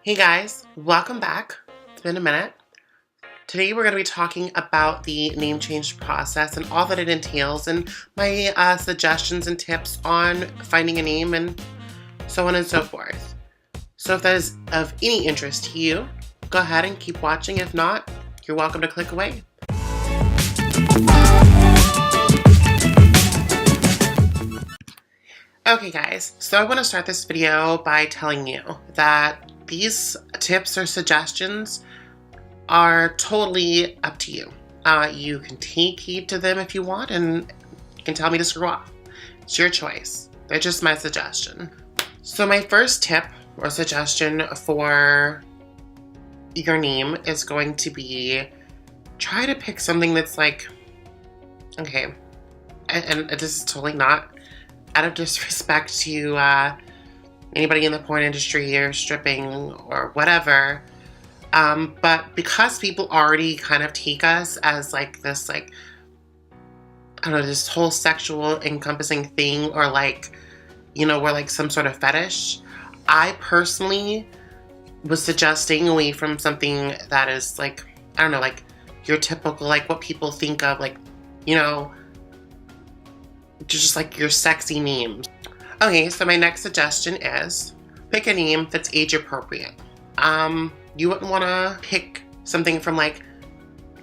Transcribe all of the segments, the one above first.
Hey guys, welcome back. It's been a minute. Today we're going to be talking about the name change process and all that it entails and my suggestions and tips on finding a name and so on and so forth. So if that is of any interest to you, go ahead and keep watching. If not, you're welcome to click away. Okay guys, so I want to start this video by telling you that these tips or suggestions are totally up to you. You can take heed to them if you want, and you can tell me to screw off. It's your choice. They're just my suggestion. So my first tip or suggestion for your name is going to be try to pick something that's like, okay, and this is totally not out of disrespect to anybody in the porn industry or stripping or whatever, but because people already kind of take us as like this, like, I don't know, this whole sexual encompassing thing, or like, you know, we're like some sort of fetish. I personally was suggesting away from something that is like, I don't know, like your typical, like what people think of, like, you know, just like your sexy names. Okay, so my next suggestion is pick a name that's age appropriate. You wouldn't want to pick something from like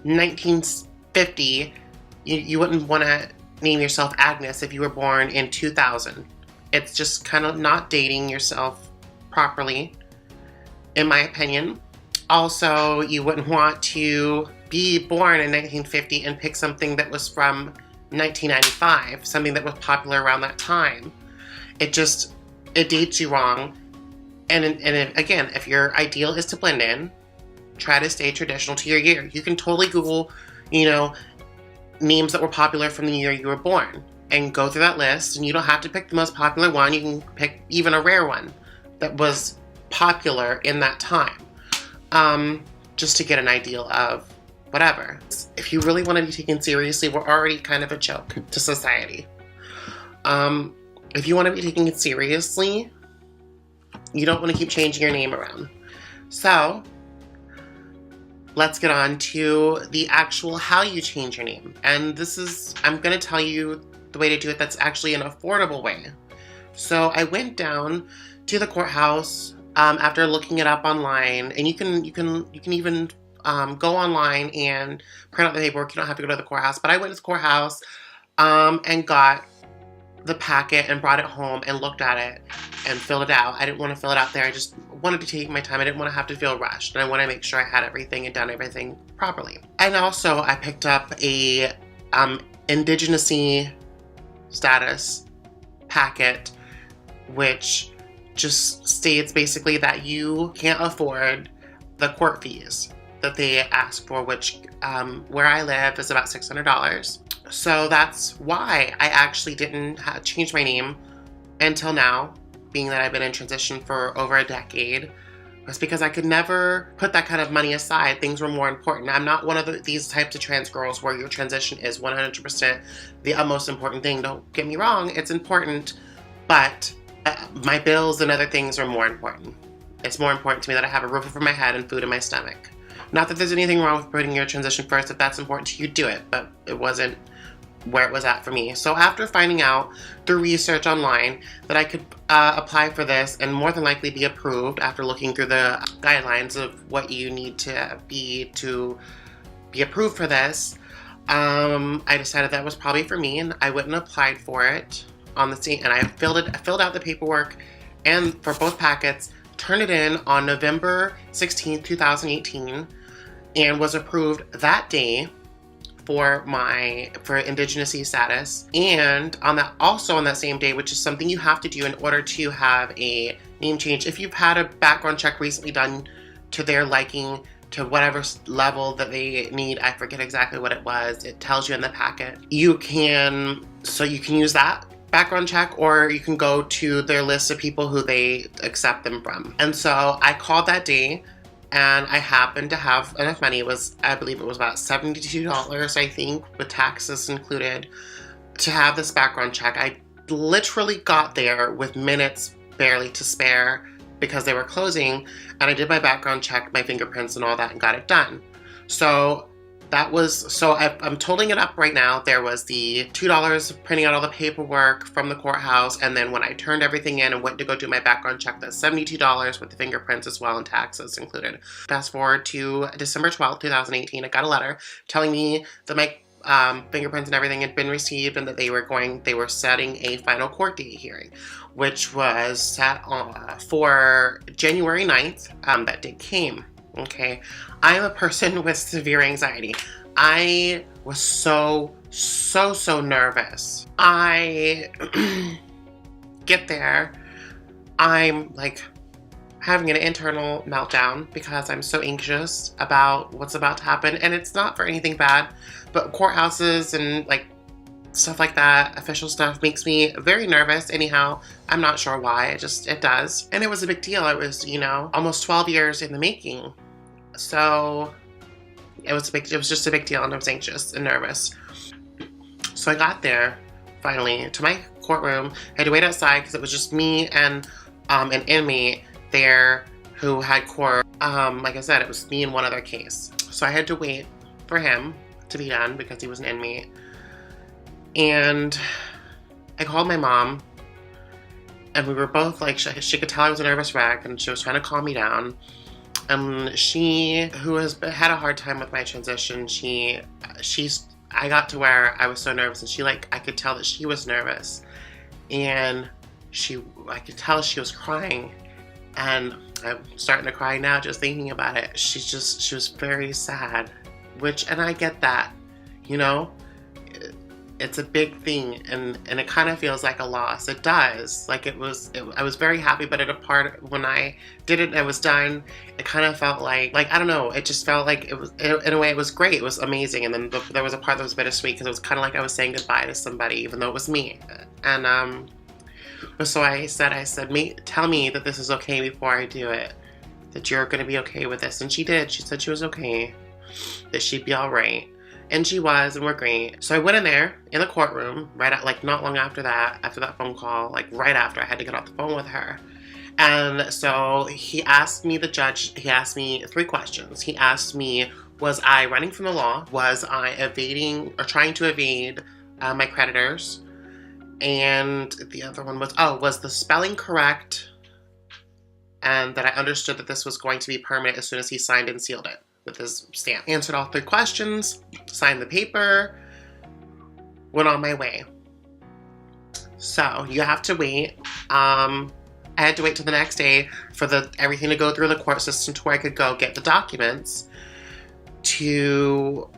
1950. You wouldn't want to name yourself Agnes if you were born in 2000. It's just kind of not dating yourself properly, in my opinion. Also, you wouldn't want to be born in 1950 and pick something that was from 1995, something that was popular around that time. It dates you wrong. And again, if your ideal is to blend in, try to stay traditional to your year. You can totally Google, you know, names that were popular from the year you were born and go through that list, and you don't have to pick the most popular one. You can pick even a rare one that was popular in that time, just to get an idea of whatever. If you really want to be taken seriously, we're already kind of a joke to society. If you want to be taken seriously, you don't want to keep changing your name around. So let's get on to the actual how you change your name. And this is, I'm going to tell you the way to do it that's actually an affordable way. So I went down to the courthouse after looking it up online, and you can even go online and print out the paperwork. You don't have to go to the courthouse, but I went to the courthouse and got the packet and brought it home and looked at it and filled it out. I didn't want to fill it out there. I just wanted to take my time. I didn't want to have to feel rushed, and I want to make sure I had everything and done everything properly. And also I picked up a Indigenous status packet, which just states basically that you can't afford the court fees that they ask for, which where I live is about $600. So that's why I actually didn't change my name until now, being that I've been in transition for over a decade. Was because I could never put that kind of money aside. Things were more important. I'm not one of these types of trans girls where your transition is 100% the utmost important thing. Don't get me wrong, it's important, but my bills and other things are more important. It's more important to me that I have a roof over my head and food in my stomach. Not that there's anything wrong with putting your transition first. If that's important to you, do it. But it wasn't where it was at for me. So after finding out through research online that I could apply for this and more than likely be approved after looking through the guidelines of what you need to be approved for this, I decided that was probably for me, and I went and applied for it on the scene, and I filled out the paperwork and for both packets, turned it in on November 16th, 2018, and was approved that day for Indigenous status. And on that same day, which is something you have to do in order to have a name change, if you've had a background check recently done to their liking, to whatever level that they need, I forget exactly what it was, it tells you in the packet, you can use that background check, or you can go to their list of people who they accept them from. And so I called that day, and I happened to have enough money. I believe it was about $72, I think, with taxes included, to have this background check. I literally got there with minutes barely to spare because they were closing, and I did my background check, my fingerprints and all that, and got it done. So I'm totaling it up right now. There was the $2 printing out all the paperwork from the courthouse, and then when I turned everything in and went to go do my background check, that's $72 with the fingerprints as well and taxes included. Fast forward to December 12th, 2018, I got a letter telling me that my fingerprints and everything had been received and that they were setting a final court date hearing, which was set for January 9th. That date came. Okay, I am a person with severe anxiety. I was so nervous. I get there, I'm like having an internal meltdown because I'm so anxious about what's about to happen, and it's not for anything bad, but courthouses and like stuff like that, official stuff, makes me very nervous anyhow. I'm not sure why, it does. And it was a big deal. It was, almost 12 years in the making. So it was just a big deal, and I was anxious and nervous. So I got there, finally, to my courtroom. I had to wait outside because it was just me and an inmate there who had court. Like I said, it was me and one other case. So I had to wait for him to be done because he was an inmate. And I called my mom, and we were both like, she could tell I was a nervous wreck, and she was trying to calm me down. She, who has had a hard time with my transition, I got to where I was so nervous, and I could tell that she was nervous, and I could tell she was crying, and I'm starting to cry now just thinking about it. She was very sad, and I get that, it's a big thing, and it kind of feels like a loss. It does. I was very happy, but when I did it and it was done, it kind of felt like I don't know, it just felt like it was, in a way, it was great. It was amazing. And then there was a part that was bittersweet because it was kind of like I was saying goodbye to somebody, even though it was me. And so I said, tell me that this is okay before I do it, that you're going to be okay with this. And she did. She said she was okay, that she'd be all right. And she was, and we're great. So I went in there, in the courtroom, not long after that phone call, right after I had to get off the phone with her. And so the judge asked me 3 questions. He asked me, was I running from the law? Was I evading or trying to evade my creditors? And the other one was the spelling correct? And that I understood that this was going to be permanent as soon as he signed and sealed it with his stamp. Answered all 3 questions, signed the paper, went on my way. So you have to wait. I had to wait till the next day for everything to go through the court system to where I could go get the documents to,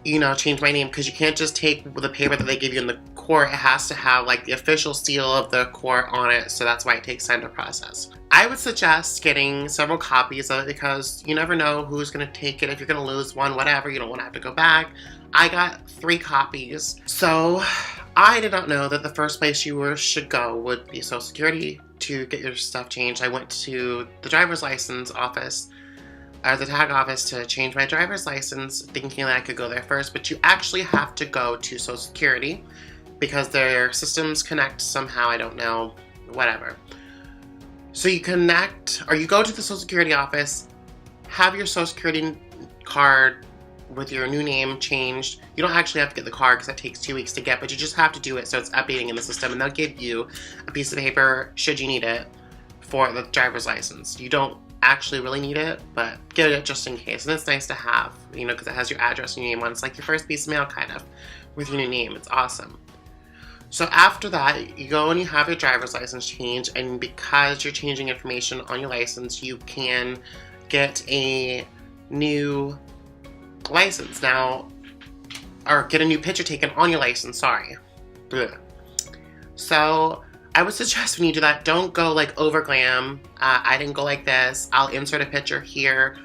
change my name, because you can't just take the paper that they give you in the court. It has to have the official seal of the court on it, so that's why it takes time to process. I would suggest getting several copies of it because you never know who's going to take it. If you're going to lose one, whatever, you don't want to have to go back. I got 3 copies. So I did not know that the first place you should go would be Social Security to get your stuff changed. I went to the driver's license office, or the tag office, to change my driver's license, thinking that I could go there first, but you actually have to go to Social Security because their systems connect somehow, I don't know, whatever. So you connect, or you go to the Social Security office, have your Social Security card with your new name changed. You don't actually have to get the card because that takes 2 weeks to get, but you just have to do it so it's updating in the system, and they'll give you a piece of paper, should you need it, for the driver's license. You don't actually really need it, but get it just in case. And it's nice to have, because it has your address and your name on it. It's like your first piece of mail, kind of, with your new name. It's awesome. So after that, you go and you have your driver's license changed, and because you're changing information on your license, you can get a new license now, or get a new picture taken on your license, sorry. Ugh. So I would suggest when you do that, don't go over glam. I didn't go like this. I'll insert a picture here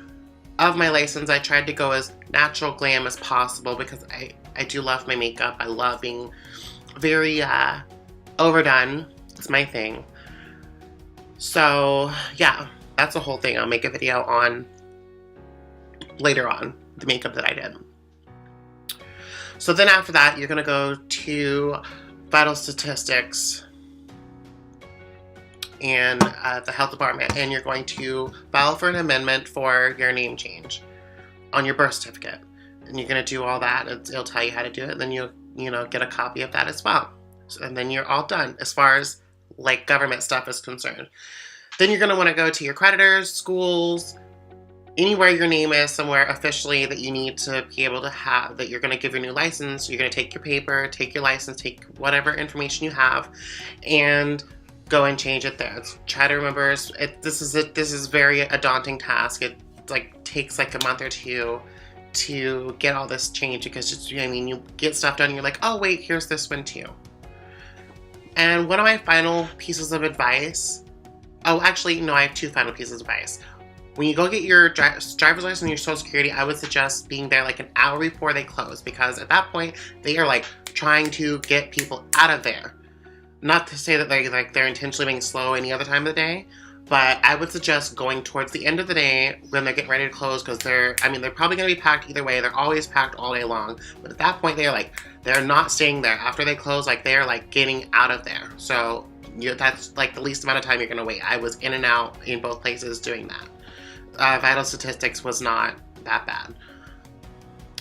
of my license. I tried to go as natural glam as possible because I do love my makeup. I love being very overdone. It's my thing. So yeah, that's the whole thing. I'll make a video on later on the makeup that I did. So then after that, you're gonna go to vital statistics in the health department, and you're going to file for an amendment for your name change on your birth certificate. And you're going to do all that. It'll tell you how to do it. And then you'll, get a copy of that as well. And then you're all done as far as like government stuff is concerned. Then you're going to want to go to your creditors, schools, anywhere your name is somewhere officially that you need to be able to have, that you're going to give your new license. You're going to take your paper, take your license, take whatever information you have, and go and change it there. Try to remember, this is very a daunting task. It takes like a month or two to get all this changed, because you get stuff done and you're like, oh wait, here's this one too. And one of my final pieces of advice, I have two final pieces of advice. When you go get your driver's license and your social security, I would suggest being there like an hour before they close, because at that point they are like trying to get people out of there. Not to say that they're intentionally being slow any other time of the day, but I would suggest going towards the end of the day when they're getting ready to close, because they're probably going to be packed either way. They're always packed all day long. But at that point, they're not staying there. After they close, they're getting out of there. So that's the least amount of time you're going to wait. I was in and out in both places doing that. Vital statistics was not that bad.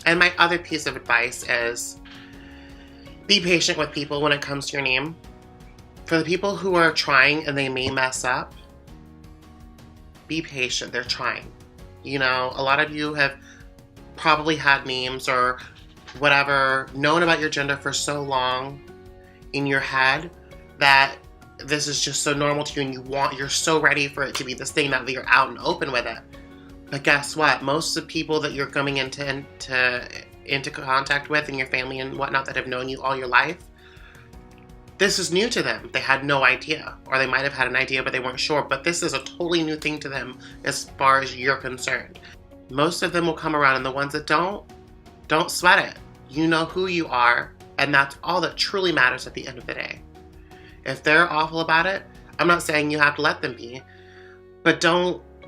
And my other piece of advice is be patient with people when it comes to your name. For the people who are trying and they may mess up, be patient. They're trying. A lot of you have probably had names or whatever, known about your gender for so long in your head that this is just so normal to you, and you're so ready for it to be this thing that you're out and open with it. But guess what? Most of the people that you're coming into contact with, and your family and whatnot that have known you all your life, this is new to them. They had no idea, or they might have had an idea but they weren't sure, but this is a totally new thing to them as far as you're concerned. Most of them will come around, and the ones that don't sweat it. You know who you are, and that's all that truly matters at the end of the day. If they're awful about it, I'm not saying you have to let them be, but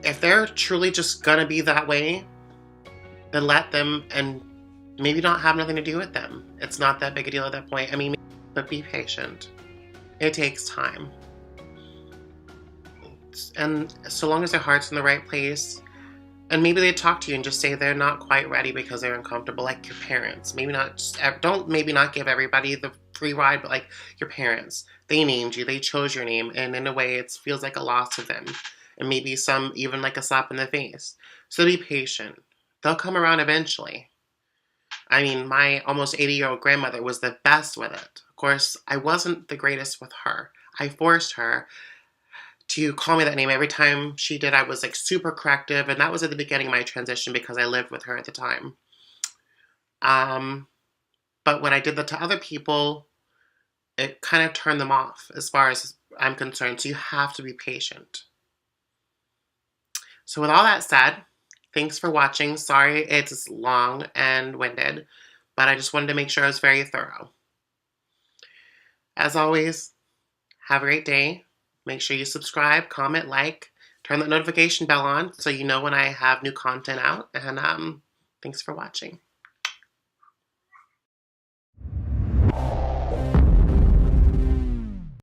if they're truly just gonna be that way, then let them, and maybe not have nothing to do with them. It's not that big a deal at that point. But be patient. It takes time. And so long as their heart's in the right place, and maybe they talk to you and just say they're not quite ready because they're uncomfortable, like your parents. Maybe not give everybody the free ride, but like your parents. They named you, they chose your name, and in a way it feels like a loss to them. And maybe some even like a slap in the face. So be patient. They'll come around eventually. My almost 80-year-old grandmother was the best with it. Of course, I wasn't the greatest with her. I forced her to call me that name every time she did. I was super corrective, and that was at the beginning of my transition because I lived with her at the time. But when I did that to other people, it kind of turned them off as far as I'm concerned. So you have to be patient. So with all that said, thanks for watching. Sorry it's long and winded, but I just wanted to make sure I was very thorough. As always, have a great day. Make sure you subscribe, comment, like, turn that notification bell on so you know when I have new content out. And thanks for watching.